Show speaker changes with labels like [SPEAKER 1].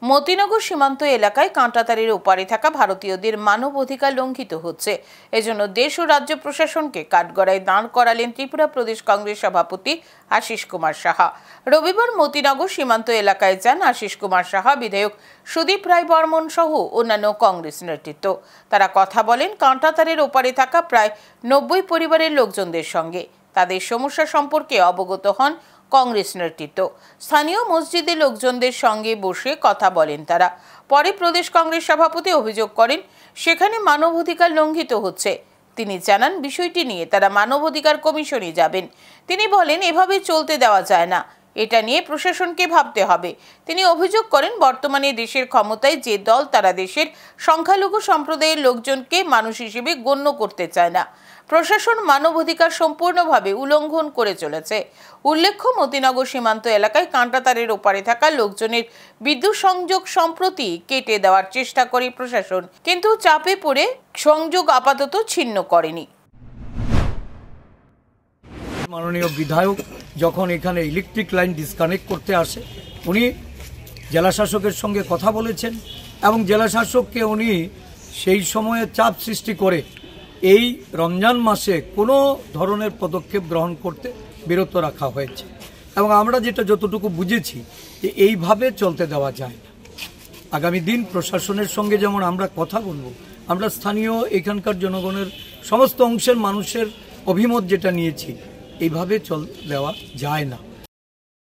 [SPEAKER 1] মতিনগর সীমান্ত এলাকায় কাঁটাতারের ওপারে থাকা ভারতীয়দের মানব অধিকার লঙ্ঘিত হচ্ছে। এজন্য দেশ ও রাজ্য প্রশাসনকে কাঠগড়ায় দাঁড় করালেন ত্রিপুরা প্রদেশ কংগ্রেস সভাপতি আশিস কুমার সাহা। রবিবার মতিনগর সীমান্ত এলাকায় যান আশিস কুমার সাহা, বিধায়ক সুদীপ রায় বর্মন সহ অন্যান্য কংগ্রেস নেতৃত্ব। তারা কথা বলেন কাঁটাতারের ওপারে থাকা প্রায় 90 পরিবারের লোকজনদের সঙ্গে। তাদের সমস্যা সম্পর্কে অবগত হন কংগ্রেস নেতৃত্ব। স্থানীয় মসজিদের লোকজনদের সঙ্গে বসে কথা বলেন তারা। পরে প্রদেশ কংগ্রেস সভাপতি অভিযোগ করেন সেখানে মানবাধিকার লঙ্ঘিত হচ্ছে। তিনি জানান বিষয়টি নিয়ে তারা মানবাধিকার কমিশনে যাবেন। তিনি বলেন এভাবে চলতে দেওয়া যায় না, এটা নিয়ে প্রশাসনকে ভাবতে হবে। তিনি অভিযোগ করেন বর্তমানে দেশের ক্ষমতায় যে দল তারা দেশের সংখ্যালঘু সম্প্রদায়ের লোকজনকে মানুষ হিসেবে গণ্য করতে চায় না। প্রশাসন মানবাধিকার সম্পূর্ণভাবে উল্লঙ্ঘন করে চলেছে। উল্লেখ্য, মতিনগর সীমান্ত এলাকায় কাঁটাতারের ওপারে থাকা লোকজনের বিদ্যুৎ সংযোগ সম্প্রতি কেটে দেওয়ার চেষ্টা করে প্রশাসন, কিন্তু চাপে পড়ে সংযোগ আপাতত ছিন্ন করেনি।
[SPEAKER 2] মাননীয় বিধায়ক যখন এখানে ইলেকট্রিক লাইন ডিসকানেক্ট করতে আসে, উনি জেলা শাসকের সঙ্গে কথা বলেছেন এবং জেলা শাসককে উনি সেই সময়ে চাপ সৃষ্টি করে এই রমজান মাসে কোনো ধরনের পদক্ষেপ গ্রহণ করতে বিরত রাখা হয়েছে। এবং আমরা যেটা যতটুকু বুঝেছি যে এইভাবে চলতে দেওয়া যায় না। আগামী দিন প্রশাসনের সঙ্গে যেমন আমরা কথা বলবো, আমরা স্থানীয় এখানকার জনগণের সমস্ত অংশের মানুষের অভিমত যেটা নিয়েছি, এইভাবে চল দেওয়া যায় না।